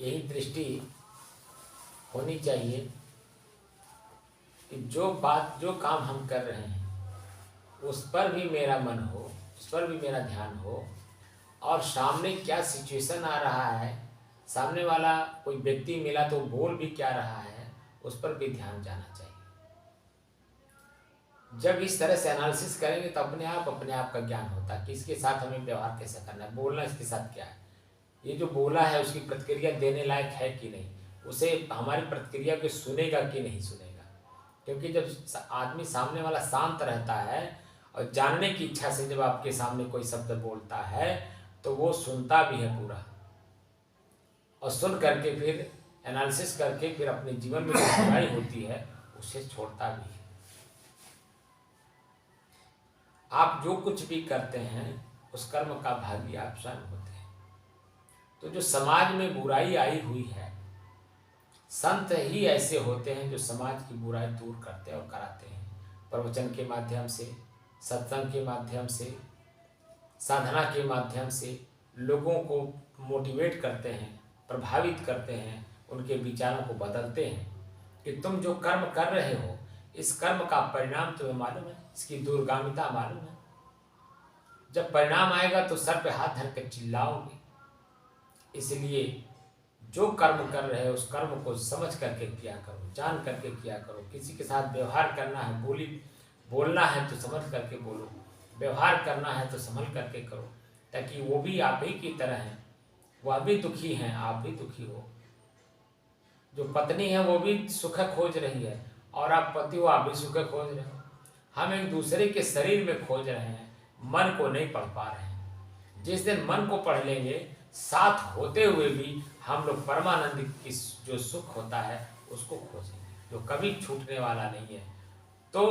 यही दृष्टि होनी चाहिए कि जो बात जो काम हम कर रहे हैं उस पर भी मेरा मन हो, उस पर भी मेरा ध्यान हो, और सामने क्या सिचुएशन आ रहा है, सामने वाला कोई व्यक्ति मिला तो बोल भी क्या रहा है, उस पर भी ध्यान जाना चाहिए। जब इस तरह से एनालिसिस करेंगे तो अपने आप का ज्ञान होता है कि इसके साथ हमें व्यवहार कैसे करना है, बोलना इसके साथ क्या है, ये जो बोला है उसकी प्रतिक्रिया देने लायक है कि नहीं, उसे हमारी प्रतिक्रिया को सुनेगा कि नहीं सुनेगा। क्योंकि जब आदमी सामने वाला शांत रहता है और जानने की इच्छा से जब आपके सामने कोई शब्द बोलता है तो वो सुनता भी है पूरा, और सुन करके फिर एनालिसिस करके फिर अपने जीवन में जो बुराई होती है उसे छोड़ता भी है। आप जो कुछ भी करते हैं उस कर्म का भागी आप स्वयं होते हैं। तो जो समाज में बुराई आई हुई है, संत ही ऐसे होते हैं जो समाज की बुराई दूर करते और कराते हैं, प्रवचन के माध्यम से, सत्संग के माध्यम से, साधना के माध्यम से लोगों को मोटिवेट करते हैं, प्रभावित करते हैं, उनके विचारों को बदलते हैं कि तुम जो कर्म कर रहे हो इस कर्म का परिणाम तुम्हें मालूम है, इसकी दूरगामिता मालूम है। जब परिणाम आएगा तो सर पे हाथ धर कर चिल्लाओगे। इसलिए जो कर्म कर रहे हो उस कर्म को समझ करके किया करो, जान करके किया करो। किसी के साथ व्यवहार करना है, बोलना है तो समझ करके बोलो, व्यवहार करना है तो संभल करके करो, ताकि वो भी आप ही की तरह हैं, वह भी दुखी हैं, आप भी दुखी हो। जो पत्नी है वो भी सुख खोज रही है और आप पति हो, आप भी सुख खोज रहे हो। हम एक दूसरे के शरीर में खोज रहे हैं, मन को नहीं पढ़ पा रहे हैं। जिस दिन मन को पढ़ लेंगे, साथ होते हुए भी हम लोग परमानंद की जो सुख होता है उसको खोजेंगे, जो कभी छूटने वाला नहीं है। तो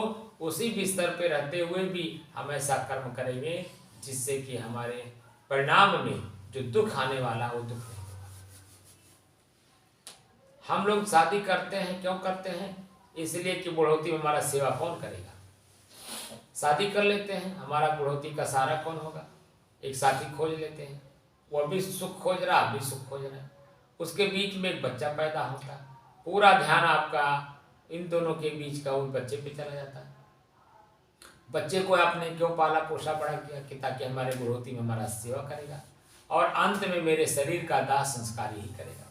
उसी बिस्तर पे रहते हुए भी हम ऐसा कर्म करेंगे जिससे कि हमारे परिणाम में जो दुख आने वाला वो दुख नहीं होगा। हम लोग शादी करते हैं, क्यों करते हैं? इसलिए कि बुढ़ौती में हमारा सेवा कौन करेगा। शादी कर लेते हैं, हमारा बुढ़ौती का सहारा कौन होगा। एक साथी खोज लेते हैं, वो भी सुख खोज रहा, आप भी सुख खोज रहे हैं। उसके बीच में एक बच्चा पैदा होता है, पूरा ध्यान आपका इन दोनों के बीच का उस बच्चे पे चला जाता है। बच्चे को आपने क्यों पाला पोसा बड़ा किया कि ताकि हमारे बुढ़ौती में हमारा सेवा करेगा और अंत में मेरे शरीर का दाह संस्कार ही करेगा।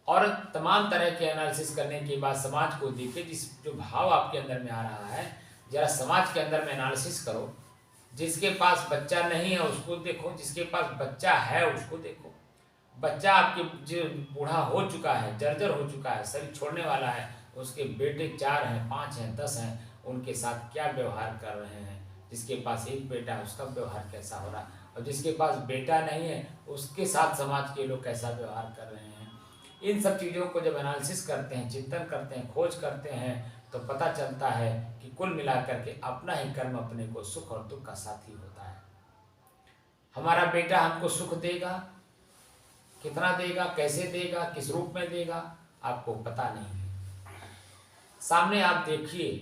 और तमाम तरह के एनालिसिस करने के बाद समाज को देखिए, जिस जो भाव आपके अंदर में आ रहा है, जरा समाज के अंदर में एनालिसिस करो। जिसके पास बच्चा नहीं है उसको देखो, जिसके पास बच्चा है उसको देखो। बच्चा आपके जो बूढ़ा हो चुका है, जर्जर हो चुका है, शरीर छोड़ने वाला है, उसके बेटे 4 हैं, 5 हैं, 10 हैं, उनके साथ क्या व्यवहार कर रहे हैं। जिसके पास एक बेटा है उसका व्यवहार कैसा हो रहा है, और जिसके पास बेटा नहीं है उसके साथ समाज के लोग कैसा व्यवहार कर रहे हैं। इन सब चीज़ों को जब एनालिसिस करते हैं, चिंतन करते हैं, खोज करते हैं, तो पता चलता है कि कुल मिलाकर के अपना ही कर्म अपने को सुख और दुख का साथी होता है। हमारा बेटा हमको सुख देगा, कितना देगा, कैसे देगा, किस रूप में देगा, आपको पता नहीं है। सामने आप देखिए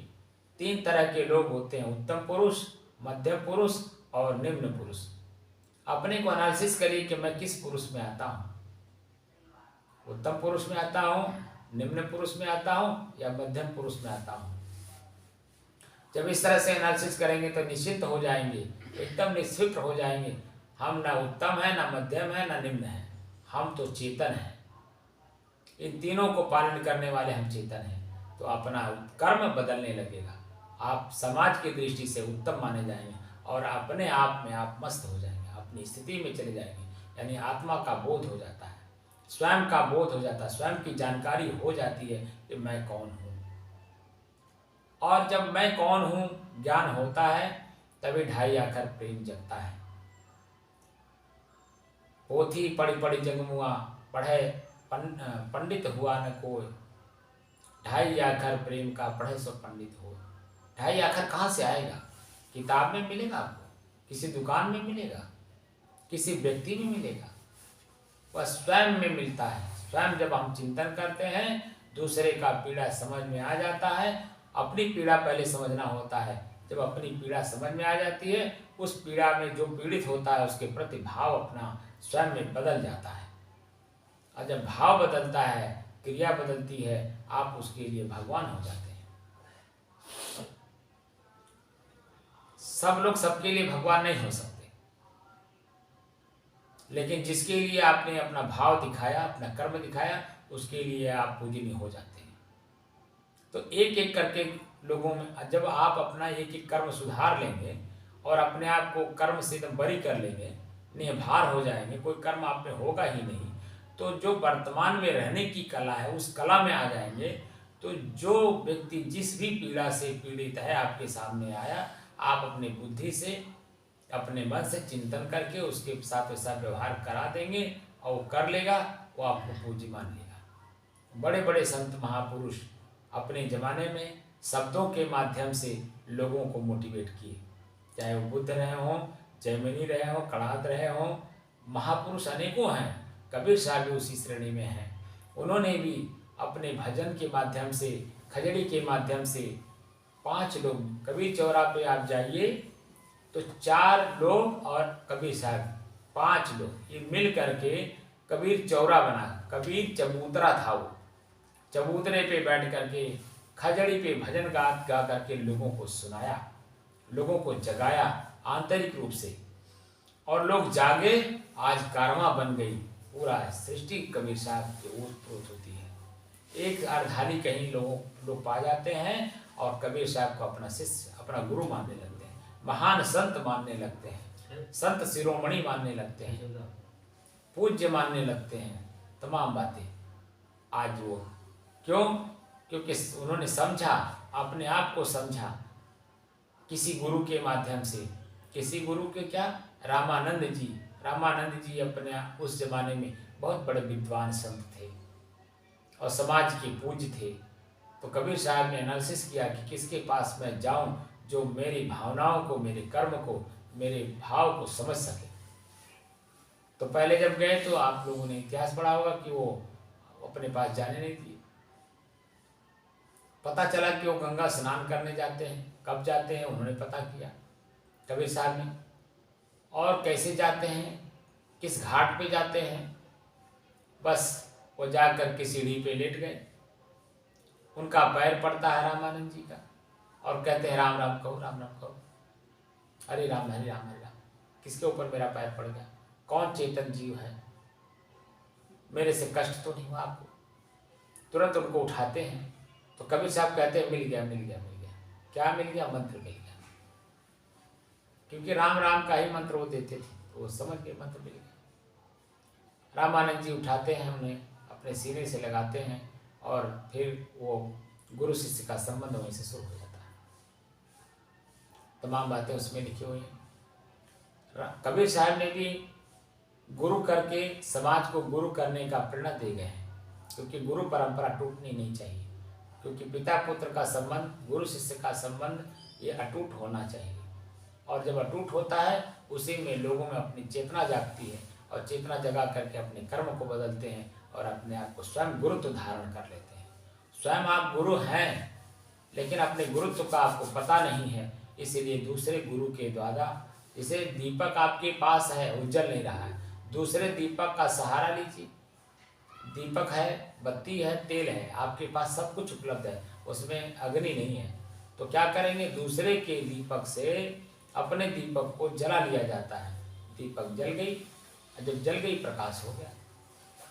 3 तरह के लोग होते हैं, उत्तम पुरुष, मध्यम पुरुष और निम्न पुरुष। अपने को एनालिसिस करिए कि मैं किस पुरुष में आता हूँ, उत्तम पुरुष में आता हूँ, निम्न पुरुष में आता हूँ या मध्यम पुरुष में आता हूँ। जब इस तरह से एनालिसिस करेंगे तो निश्चित हो जाएंगे, एकदम निश्चित हो जाएंगे, हम ना उत्तम है, ना मध्यम है, ना निम्न है, हम तो चेतन हैं। इन तीनों को पालन करने वाले हम चेतन हैं। तो अपना कर्म बदलने लगेगा, आप समाज की दृष्टि से उत्तम माने जाएंगे और अपने आप में आप मस्त हो जाएंगे, अपनी स्थिति में चले जाएंगे। यानी आत्मा का बोध हो जाता है, स्वयं का बोध हो जाता है, स्वयं की जानकारी हो जाती है कि मैं कौन हूँ। और जब मैं कौन हूँ ज्ञान होता है तभी ढाई आकर प्रेम जगता है। पोथी पढ़ी पढ़ी जगमुआ, पढ़े पंडित हुआ न कोई, ढाई आखर प्रेम का पढ़े सो पंडित हो। ढाई आखर कहाँ से आएगा? किताब में मिलेगा आपको, किसी दुकान में मिलेगा, किसी व्यक्ति में मिलेगा? वह स्वयं में मिलता है। स्वयं जब हम चिंतन करते हैं, दूसरे का पीड़ा समझ में आ जाता है। अपनी पीड़ा पहले समझना होता है। जब अपनी पीड़ा समझ में आ जाती है, उस पीड़ा में जो पीड़ित होता है उसके प्रति भाव अपना स्वयं में बदल जाता है। और जब भाव बदलता है, क्रिया बदलती है, आप उसके लिए भगवान हो जाते हैं। सब लोग सबके लिए भगवान नहीं हो सकते, लेकिन जिसके लिए आपने अपना भाव दिखाया, अपना कर्म दिखाया, उसके लिए आप पूजनीय हो जाते हैं। तो एक एक करके लोगों में जब आप अपना एक एक कर्म सुधार लेंगे और अपने आप को कर्म से एकदम बरी कर लेंगे, निर्भर हो जाएंगे, कोई कर्म आप में होगा ही नहीं, तो जो वर्तमान में रहने की कला है उस कला में आ जाएंगे। तो जो व्यक्ति जिस भी पीड़ा से पीड़ित है आपके सामने आया, आप अपनी बुद्धि से, अपने मन से चिंतन करके उसके साथ वैसा व्यवहार करा देंगे और वो कर लेगा, वो आपको पूज्य मान लेगा। बड़े बड़े संत महापुरुष अपने ज़माने में शब्दों के माध्यम से लोगों को मोटिवेट किए, चाहे वो बुद्ध रहे हों, जैमिनी रहे हों, कणाद रहे हों, महापुरुष अनेकों हैं। कबीर साहब भी उसी श्रेणी में हैं। उन्होंने भी अपने भजन के माध्यम से, खजड़ी के माध्यम से 5 लोग, कबीर चौरा पे आप जाइए तो 4 लोग और कबीर साहब 5 लोग, ये मिल करके कबीर चौरा बना। कबीर चबूतरा था, वो चबूतरे पे बैठ करके खजड़ी पे भजन गा करके लोगों को सुनाया, लोगों को जगाया आंतरिक रूप से, और लोग जागे। आज कारवां बन गई, पूरा सृष्टि कबीर साहब के ओत-प्रोत होती है। एक अर्धाली कहीं लोग पा जाते हैं और कबीर साहब को अपना शिष्य, अपना गुरु मानने लगते हैं, महान संत मानने लगते हैं, संत शिरोमणि मानने लगते हैं, पूज्य मानने लगते हैं। तमाम बातें आज वो क्यों? क्योंकि उन्होंने समझा, अपने आप को समझा किसी गुरु के माध्यम से। किसी गुरु के क्या? रामानंद जी। रामानंद जी अपने उस जमाने में बहुत बड़े विद्वान संत थे और समाज के पूज्य थे। तो कबीर साहब ने एनालिसिस किया कि किसके पास मैं जाऊं जो मेरी भावनाओं को, मेरे कर्म को, मेरे भाव को समझ सके। तो पहले जब गए तो आप लोगों ने इतिहास पढ़ा होगा कि वो अपने पास जाने नहीं दिए। पता चला कि वो गंगा स्नान करने जाते हैं। कब जाते हैं उन्होंने पता किया कबीर साहब ने, और कैसे जाते हैं, किस घाट पे जाते हैं। बस वो जाकर के सीढ़ी पे लेट गए, उनका पैर पड़ता है रामानंद जी का, और कहते हैं राम राम कहो, राम राम कहो, हरे राम हरे राम हरे राम। किसके ऊपर मेरा पैर पड़ गया? कौन चेतन जीव है? मेरे से कष्ट तो नहीं हुआ आपको? तुरंत उनको उठाते हैं। तो कबीर साहब कहते हैं मिल गया मिल गया मिल गया। क्या मिल गया? मंत्र मिल गया। क्योंकि राम राम का ही मंत्र वो देते थे, तो वो समझ के मंत्र मिल गया। रामानंद जी उठाते हैं, उन्हें अपने सीने से लगाते हैं, और फिर वो गुरु शिष्य का संबंध वहीं से शुरू हो जाता है। तमाम बातें उसमें लिखी हुई हैं। कबीर साहब ने भी गुरु करके समाज को गुरु करने का प्रेरणा दे गए हैं, क्योंकि गुरु परंपरा टूटनी नहीं चाहिए। क्योंकि पिता पुत्र का संबंध, गुरु शिष्य का संबंध, ये अटूट होना चाहिए। और जब अटूट होता है, उसी में लोगों में अपनी चेतना जागती है, और चेतना जगा करके अपने कर्म को बदलते हैं और अपने आप को स्वयं गुरुत्व धारण कर लेते हैं। स्वयं आप गुरु हैं, लेकिन अपने गुरुत्व का आपको पता नहीं है, इसीलिए दूसरे गुरु के द्वारा, जैसे दीपक आपके पास है, उज्जल नहीं रहा है, दूसरे दीपक का सहारा लीजिए। दीपक है, बत्ती है, तेल है, आपके पास सब कुछ उपलब्ध है, उसमें अग्नि नहीं है, तो क्या करेंगे? दूसरे के दीपक से अपने दीपक को जला लिया जाता है। दीपक जल गई, जब जल गई प्रकाश हो गया।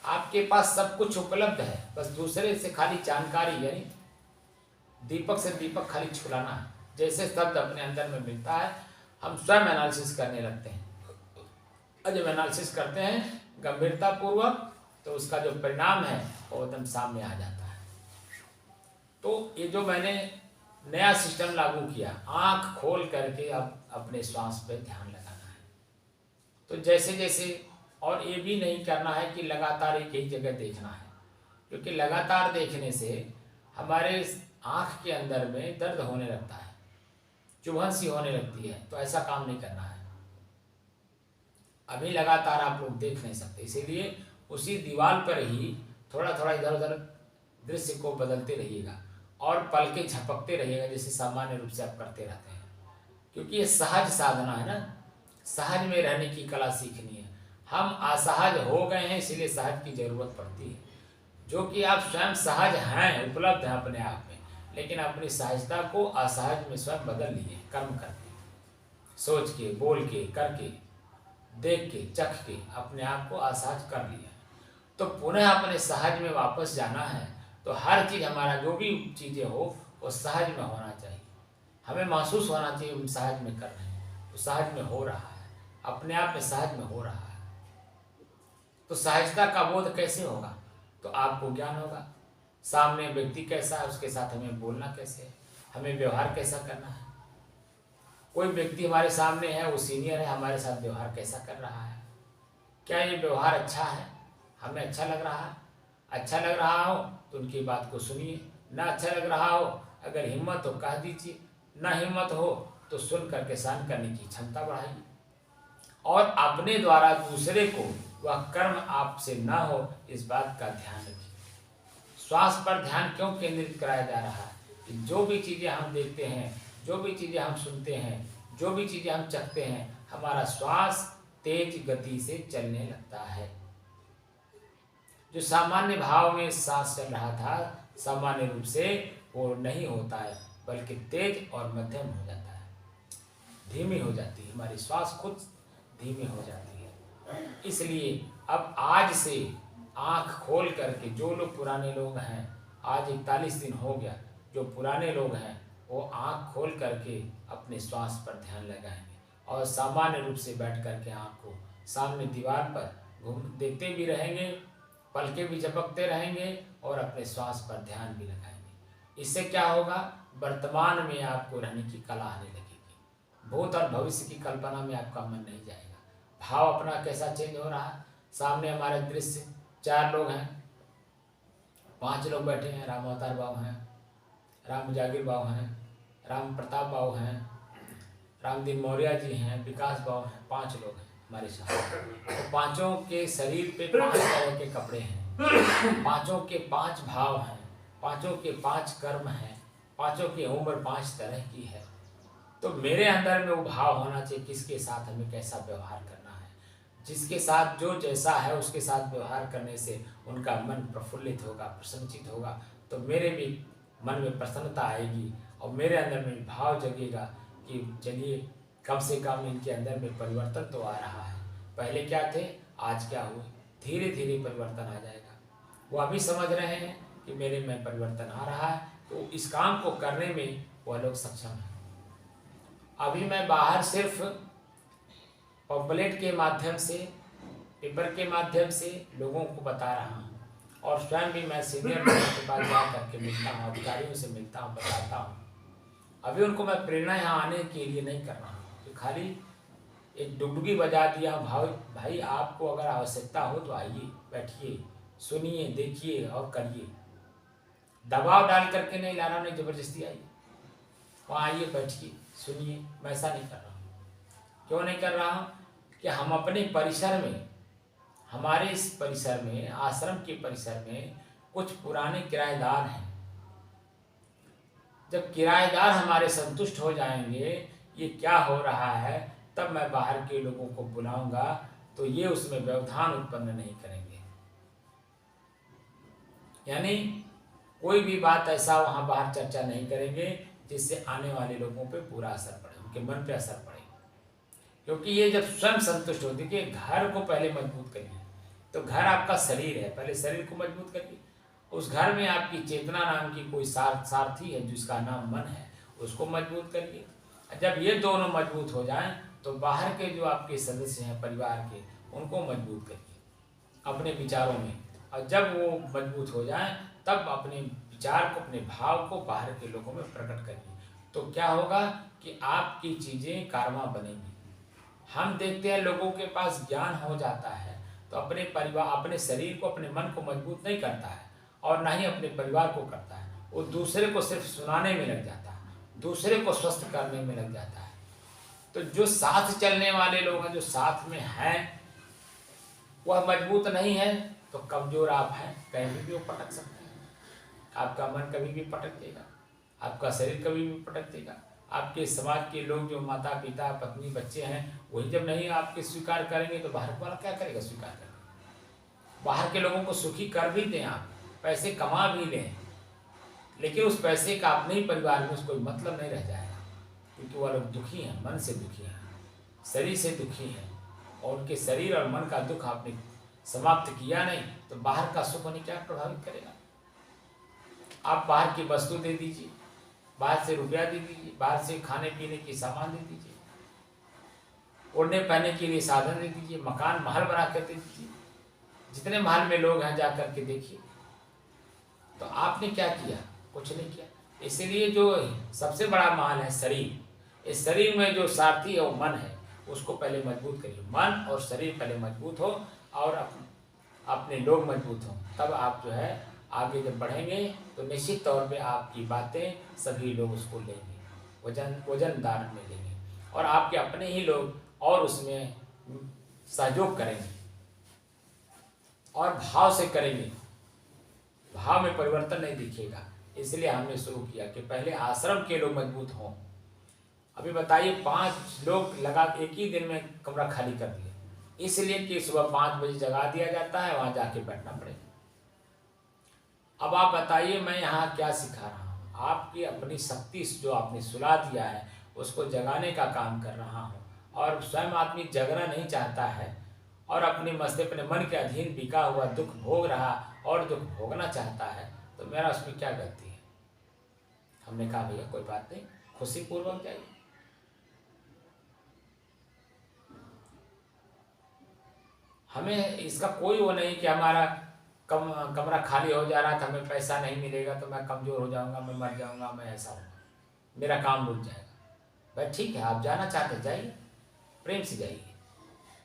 आपके पास सब कुछ उपलब्ध है, बस दूसरे से खाली जानकारी, यानी दीपक से दीपक खाली छुलाना है। जैसे शब्द अपने अंदर में मिलता है, हम स्वयं एनालिसिस करने लगते हैं, और जब एनालिसिस करते हैं गंभीरता पूर्वक, तो उसका जो परिणाम है वो एकदम सामने आ जाता है। तो ये जो मैंने नया सिस्टम लागू किया, आंख खोल करके अब अपने श्वास पे ध्यान लगाना है। तो जैसे जैसे, और ये भी नहीं करना है कि लगातार एक ही जगह देखना है, क्योंकि लगातार देखने से हमारे आंख के अंदर में दर्द होने लगता है, चुभन सी होने लगती है। तो ऐसा काम नहीं करना है। अभी लगातार आप लोग देख नहीं सकते, इसीलिए उसी दीवार पर ही थोड़ा थोड़ा इधर उधर दृश्य को बदलते रहिएगा, और पलके झपकते रहिएगा, जैसे सामान्य रूप से आप करते रहते हैं। क्योंकि ये सहज साधना है ना, सहज में रहने की कला सीखनी है। हम असहज हो गए हैं, इसलिए सहज की जरूरत पड़ती है। जो कि आप स्वयं सहज हैं, उपलब्ध हैं अपने आप में, लेकिन अपनी सहजता को असहज में स्वयं बदल लिए कर्म करके, सोच के, बोल के, करके, देख के, चख के अपने आप को असहज कर लिया। तो पुनः अपने सहज में वापस जाना है। तो हर चीज़, हमारा जो भी चीज़ें हो वो सहज में होना चाहिए। हमें महसूस होना चाहिए हम सहज में कर रहे हैं, तो सहज में हो रहा है, अपने आप में सहज में हो रहा है। तो सहजता का बोध कैसे होगा? तो आपको ज्ञान होगा सामने व्यक्ति कैसा है, उसके साथ हमें बोलना कैसे है, हमें व्यवहार कैसा करना है। कोई व्यक्ति हमारे सामने है, वो सीनियर है, हमारे साथ व्यवहार कैसा कर रहा है, क्या ये व्यवहार अच्छा है, हमें अच्छा लग रहा है? अच्छा लग रहा हो तो उनकी बात को सुनिए, ना अच्छा लग रहा हो, अगर हिम्मत हो कह दीजिए, ना हिम्मत हो तो सुन करके सहन करने की क्षमता बढ़ाइए। और अपने द्वारा दूसरे को वह कर्म आपसे ना हो, इस बात का ध्यान रखिए। श्वास पर ध्यान क्यों केंद्रित कराया जा रहा है? कि जो भी चीज़ें हम देखते हैं, जो भी चीज़ें हम सुनते हैं, जो भी चीज़ें हम चखते हैं, हमारा श्वास तेज गति से चलने लगता है। जो सामान्य भाव में सांस चल रहा था, सामान्य रूप से वो नहीं होता है, बल्कि तेज और मध्यम हो जाता है, धीमी हो जाती है, हमारी श्वास खुद धीमी हो जाती है। इसलिए अब आज से आंख खोल करके, जो लोग पुराने लोग हैं, आज 41 दिन हो गया, जो पुराने लोग हैं वो आंख खोल करके अपने श्वास पर ध्यान लगाएंगे और सामान्य रूप से बैठ करके आंख को सामने दीवार पर घूम देखते भी रहेंगे, पलके भी झपकते रहेंगे और अपने श्वास पर ध्यान भी लगाएंगे। इससे क्या होगा? वर्तमान में आपको रहने की कला आने लगेगी। भूत और भविष्य की कल्पना में आपका मन नहीं जाएगा। भाव अपना कैसा चेंज हो रहा है? सामने हमारे दृश्य 4 लोग हैं, 5 लोग बैठे हैं, राम अवतार बाबू हैं, राम जागीर बाबू हैं, राम प्रताप बाबू हैं, रामदीन मौर्य जी हैं, विकास बाबू हैं, 5 लोग हैं हमारे साथ। तो पांचों के शरीर पे 5 तरह के कपड़े हैं, पांचों के 5 भाव हैं, पांचों के 5 कर्म हैं, पांचों की उम्र 5 तरह की है। तो मेरे अंदर में वो भाव होना चाहिए, किसके साथ हमें कैसा व्यवहार करना है। जिसके साथ जो जैसा है उसके साथ व्यवहार करने से उनका मन प्रफुल्लित होगा, प्रसन्नचित होगा, तो मेरे भी मन में प्रसन्नता आएगी और मेरे अंदर में भाव जगेगा कि चलिए कम से कम इनके अंदर में परिवर्तन तो आ रहा है। पहले क्या थे, आज क्या हुए, धीरे धीरे परिवर्तन आ जाएगा। वो अभी समझ रहे हैं कि मेरे में परिवर्तन आ रहा है, तो इस काम को करने में वह लोग सक्षम हैं। अभी मैं बाहर सिर्फ पॉम्पलेट के माध्यम से, पेपर के माध्यम से लोगों को बता रहा हूँ और स्वयं भी मैं सीनियर लोगों के पास जा करके मिलता हूँ, अधिकारियों से मिलता हूँ, बताता हूँ। अभी उनको मैं प्रेरणा यहाँ आने के लिए नहीं कर रहा हूँ, तो खाली एक डुगडुगी बजा दिया, भाई आपको अगर आवश्यकता हो तो आइए, बैठिए, सुनिए, देखिए और करिए। दबाव डाल करके नहीं ला रहा, नहीं जबरदस्ती आइए, वहाँ आइए, बैठिए, सुनिए। मैं ऐसा नहीं कर रहा हूँ। क्यों नहीं कर रहा हूँ? कि हम अपने परिसर में, हमारे इस परिसर में, आश्रम के परिसर में कुछ पुराने किराएदार हैं। जब किराएदार हमारे संतुष्ट हो जाएंगे ये क्या हो रहा है, तब मैं बाहर के लोगों को बुलाऊंगा, तो ये उसमें व्यवधान उत्पन्न नहीं करेंगे। यानी कोई भी बात ऐसा वहाँ बाहर चर्चा नहीं करेंगे जिससे आने वाले लोगों पे बुरा असर पड़े, उनके मन पे असर पड़े। क्योंकि ये जब स्वयं संतुष्ट हो, देखिए घर को पहले मजबूत करिए। तो घर आपका शरीर है, पहले शरीर को मजबूत करिए। उस घर में आपकी चेतना नाम की कोई सारथी है जिसका नाम मन है, उसको मजबूत करिए। जब ये दोनों मजबूत हो जाएं तो बाहर के जो आपके सदस्य हैं परिवार के, उनको मजबूत करिए अपने विचारों में। और जब वो मजबूत हो जाएं तब अपने विचार को, अपने भाव को बाहर के लोगों में प्रकट करिए। तो क्या होगा कि आपकी चीज़ें कारवा बनेंगी। हम देखते हैं लोगों के पास ज्ञान हो जाता है तो अपने परिवार, अपने शरीर को, अपने मन को मजबूत नहीं करता है और ना ही अपने परिवार को करता है। वो दूसरे को सिर्फ सुनाने में लग जाता है, दूसरे को स्वस्थ करने में लग जाता है। तो जो साथ चलने वाले लोग हैं, जो साथ में हैं, वह मजबूत नहीं है तो कमजोर आप हैं, कहीं भी वो पटक सकते हैं। आपका मन कभी भी पटक देगा, आपका शरीर कभी भी पटक देगा, आपके समाज के लोग जो माता पिता पत्नी बच्चे हैं, वही जब नहीं आपके स्वीकार करेंगे तो बाहर वाला क्या करेगा स्वीकार करेंगे। बाहर के लोगों को सुखी कर भी दें, आप पैसे कमा भी लें, लेकिन उस पैसे का अपने ही परिवार में उसको मतलब नहीं रह जाएगा, क्योंकि वह लोग दुखी हैं, मन से दुखी हैं, शरीर से दुखी हैं, और उनके शरीर और मन का दुख आपने समाप्त किया नहीं तो बाहर का सुख उन्हें क्या प्रभावित करेगा। आप बाहर की वस्तु दे दीजिए, बाहर से रुपया दे दीजिए, बाहर से खाने पीने की सामान दे दीजिए, ओढ़ने पहनने के लिए साधन दे दीजिए, मकान महल बना कर दे दीजिए। जितने महल में लोग हैं जा करके देखिए, तो आपने क्या किया? कुछ नहीं किया। इसलिए जो सबसे बड़ा महल है शरीर, इस शरीर में जो सारथी है वो मन है, उसको पहले मजबूत करिए। मन और शरीर पहले मजबूत हो और अपने लोग मजबूत हों, तब आप जो है आगे जब बढ़ेंगे तो निश्चित तौर पे आपकी बातें सभी लोग उसको लेंगे, वजनदार में लेंगे, और आपके अपने ही लोग और उसमें सहयोग करेंगे और भाव से करेंगे। भाव में परिवर्तन नहीं दिखेगा। इसलिए हमने शुरू किया कि पहले आश्रम के लोग मजबूत हों। अभी बताइए 5 लोग लगा एक ही दिन में कमरा खाली कर दिए, इसलिए कि सुबह 5 बजे जगा दिया जाता है, वहां जाके बैठना पड़ेगा। अब आप बताइए मैं यहाँ क्या सिखा रहा हूँ? आपकी अपनी शक्ति जो आपने सुला दिया है उसको जगाने का काम कर रहा हूँ, और स्वयं आदमी जगना नहीं चाहता है और अपने मस्ते अपने मन के अधीन बिका हुआ दुख भोग रहा और दुख भोगना चाहता है, तो मेरा उसमें क्या गलती है? हमने कहा भैया कोई बात नहीं, खुशी पूर्वक जाइए। हमें इसका कोई वो नहीं कि हमारा कमरा खाली हो जा रहा था, हमें पैसा नहीं मिलेगा तो मैं कमज़ोर हो जाऊंगा, मैं मर जाऊंगा, मैं ऐसा होगा, मेरा काम रुक जाएगा। भाई ठीक है, आप जाना चाहते जाइए, प्रेम से जाइए,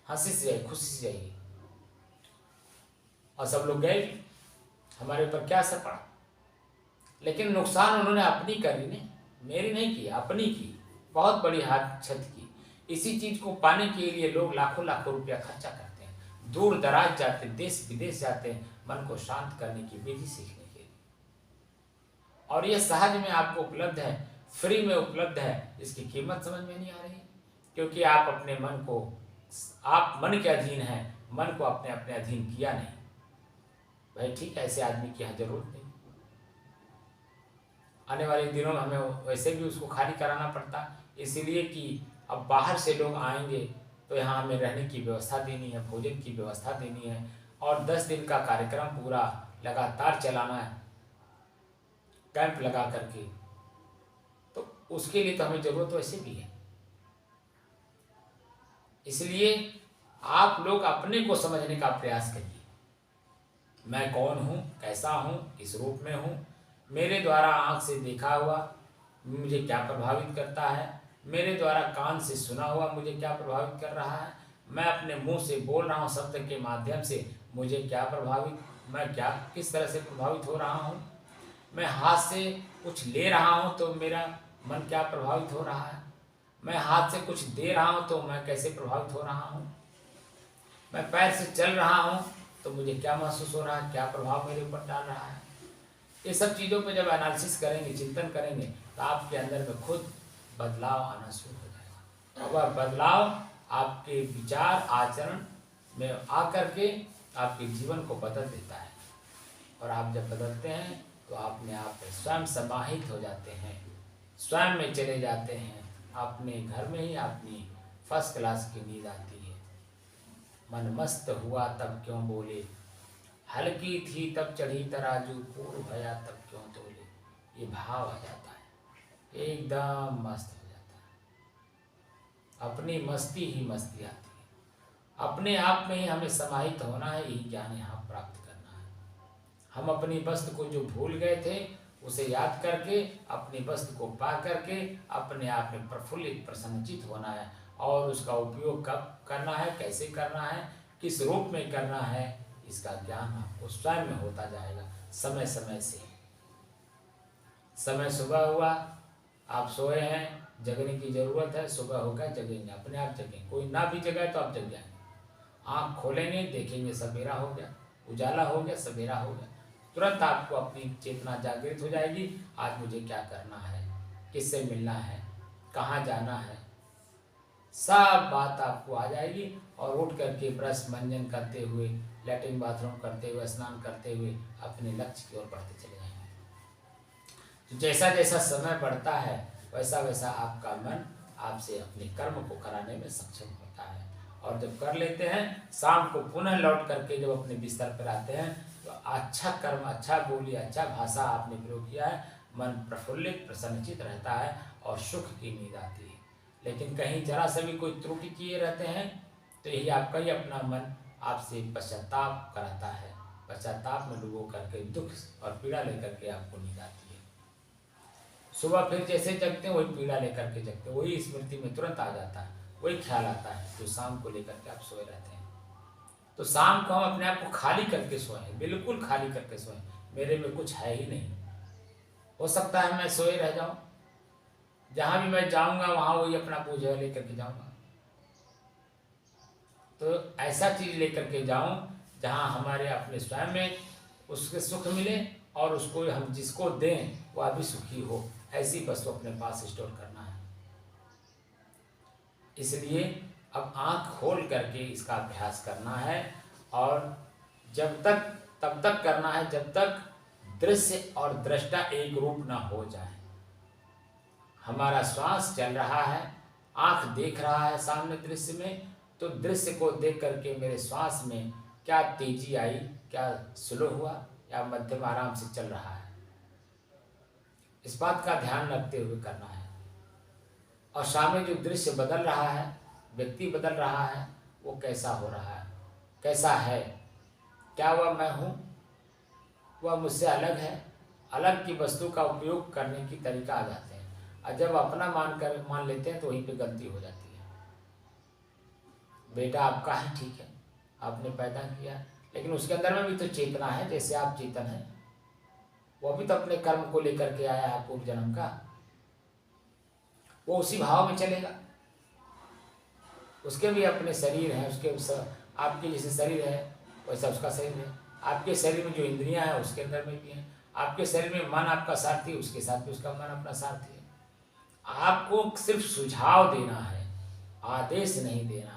हंसी से जाइए, खुशी से जाइए। और सब लोग गए, हमारे ऊपर क्या असर पड़ा? लेकिन नुकसान उन्होंने अपनी करी ने, मेरी नहीं की, अपनी की, बहुत बड़ी हाथ क्षति की। इसी चीज़ को पाने के लिए लोग लाखों लाखों रुपया खर्चा करते हैं, दूर दराज जाते हैं, देश विदेश जाते हैं मन को शांत करने की विधि सीखने के लिए। और ये सहज में आपको उपलब्ध है, फ्री में उपलब्ध है, इसकी कीमत समझ में नहीं आ रही, क्योंकि आप अपने मन को, आप मन के अधीन हैं, मन को अपने अपने अधीन किया नहीं। भाई ठीक है, ऐसे आदमी की यहाँ जरूरत नहीं। आने वाले दिनों में हमें वैसे भी उसको खाली कराना पड़ता, इसीलिए कि अब बाहर से लोग आएंगे तो यहाँ हमें रहने की व्यवस्था देनी है, भोजन की व्यवस्था देनी है, और 10 दिन का कार्यक्रम पूरा लगातार चलाना है, कैंप लगा करके, तो उसके लिए तो हमें जरूरत वैसे भी है। इसलिए आप लोग अपने को समझने का प्रयास करिए। मैं कौन हूँ, कैसा हूँ, किस रूप में हूँ, मेरे द्वारा आँख से देखा हुआ मुझे क्या प्रभावित करता है, मेरे द्वारा कान से सुना हुआ मुझे क्या प्रभावित कर रहा है, मैं अपने मुंह से बोल रहा हूँ शब्द के माध्यम से मुझे क्या प्रभावित, मैं क्या किस तरह से प्रभावित हो रहा हूँ, मैं हाथ से कुछ ले रहा हूँ तो मेरा मन क्या प्रभावित हो रहा है, मैं हाथ से कुछ दे रहा हूँ तो मैं कैसे प्रभावित हो रहा हूँ, मैं पैर से चल रहा हूँ तो मुझे क्या महसूस हो रहा है, क्या प्रभाव मेरे ऊपर डाल रहा है। ये सब चीज़ों पे जब एनालिसिस करेंगे, चिंतन करेंगे, तो आपके अंदर में खुद बदलाव आना शुरू हो जाएगा। और वह बदलाव आपके विचार आचरण में आकर के आपके जीवन को बदल देता है, और आप जब बदलते हैं तो अपने आप स्वयं समाहित हो जाते हैं, स्वयं में चले जाते हैं, अपने घर में ही अपनी फर्स्ट क्लास की नींद आती है। मन मस्त हुआ तब क्यों बोले, हल्की थी तब चढ़ी तराजू, पूर्ण भया तब क्यों तोले। ये भाव आ जाता है, एकदम मस्त हो जाता है, अपनी मस्ती ही मस्ती आती है। अपने आप में ही हमें समाहित होना है, यही ज्ञान यहाँ प्राप्त करना है। हम अपनी वस्तु को जो भूल गए थे उसे याद करके, अपनी वस्तु को पा करके अपने आप में प्रफुल्लित प्रसन्नचित होना है, और उसका उपयोग कब करना है, कैसे करना है, किस रूप में करना है, इसका ज्ञान आपको स्वयं में होता जाएगा समय समय से। समय सुबह हुआ, आप सोए हैं, जगने की जरूरत है, सुबह होगा जगेंगे, अपने आप जगेंगे, कोई ना भी जगाए तो आप जग जाएंगे। आँख खोलेंगे, देखेंगे सवेरा हो गया, उजाला हो गया, सवेरा हो गया, तुरंत आपको अपनी चेतना जागृत हो जाएगी। आज मुझे क्या करना है, किससे मिलना है, कहाँ जाना है, सब बात आपको आ जाएगी। और उठ करके ब्रश मंजन करते हुए, लैट्रिन बाथरूम करते हुए, स्नान करते हुए अपने लक्ष्य की ओर बढ़ते चले जाएंगे। तो जैसा जैसा समय बढ़ता है वैसा वैसा आपका मन आपसे अपने कर्म को कराने में सक्षम होता है। और जब कर लेते हैं, शाम को पुनः लौट करके जब अपने बिस्तर पर आते हैं तो अच्छा कर्म, अच्छा बोली, अच्छा भाषा आपने प्रयोग किया है, मन प्रफुल्लित प्रसन्नचित रहता है और सुख की नींद आती है। लेकिन कहीं जरा सा भी कोई त्रुटि किए रहते हैं तो यही आपका ही अपना मन आपसे पश्चाताप कराता है। पश्चाताप में डूबो करके दुख और पीड़ा लेकर के आपको नींद आती है। सुबह फिर जैसे जगते हैं वही पीड़ा लेकर के जगते हैं, वही स्मृति में तुरंत आ जाता है, वही ख्याल आता है जो शाम को लेकर के आप सोए रहते हैं। तो शाम को हम अपने आप को खाली करके सोएं, बिल्कुल खाली करके सोएं, मेरे में कुछ है ही नहीं। हो सकता है मैं सोए रह जाऊं, जहां भी मैं जाऊंगा वहां वही अपना बोझ लेकर के जाऊंगा। तो ऐसा चीज लेकर के जाऊं जहां हमारे अपने स्वयं में उसके सुख मिले और उसको हम जिसको दें वह भी सुखी हो, ऐसी वस्तु अपने पास स्टोर करना है। इसलिए अब आंख खोल करके इसका अभ्यास करना है। और जब तक तब तक करना है जब तक दृश्य और दृष्टा एक रूप ना हो जाए। हमारा श्वास चल रहा है, आंख देख रहा है सामने दृश्य में, तो दृश्य को देख करके मेरे श्वास में क्या तेजी आई, क्या स्लो हुआ या मध्यम आराम से चल रहा है, इस बात का ध्यान रखते हुए करना है। और सामने जो दृश्य बदल रहा है, व्यक्ति बदल रहा है, वो कैसा हो रहा है, कैसा है, क्या वह मैं हूँ, वह मुझसे अलग है। अलग की वस्तु का उपयोग करने की तरीका आ जाते हैं, और जब अपना मान लेते हैं तो वहीं पे गलती हो जाती है। बेटा आपका है, ठीक है, आपने पैदा किया, लेकिन उसके अंदर में भी तो चेतना है, जैसे आप चेतन हैं, वो भी तो अपने कर्म को लेकर के आया है पूर्व जन्म का, वो उसी भाव में चलेगा। उसके भी अपने शरीर हैं, उसके आपके जैसे शरीर है वैसा उसका शरीर है। आपके शरीर में जो इंद्रियां हैं उसके अंदर में भी हैं। आपके शरीर में मन आपका सारथी, उसके साथ भी उसका मन अपना सारथी है। आपको सिर्फ सुझाव देना है, आदेश नहीं देना है।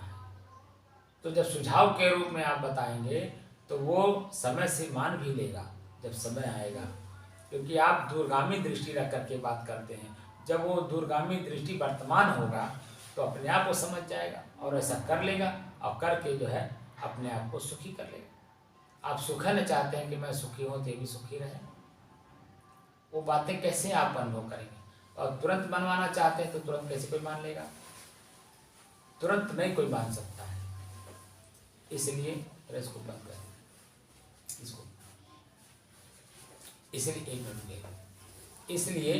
तो जब सुझाव के रूप में आप बताएंगे तो वो समय से मान भी लेगा जब समय आएगा, क्योंकि आप दूरगामी दृष्टि रख करके बात करते हैं। जब वो दूरगामी दृष्टि वर्तमान होगा तो अपने आप वो समझ जाएगा और ऐसा कर लेगा, और करके जो है अपने आप को सुखी कर लेगा। आप सुखन चाहते हैं कि मैं सुखी हूँ तो ये भी सुखी रहे, वो बातें कैसे आप अनुभव करेंगे। और तुरंत मनवाना चाहते हैं तो तुरंत कैसे कोई मान लेगा, तुरंत नहीं कोई मान सकता है। इसलिए इसको बंद कर, इसको इसलिए एक मिनट, इसलिए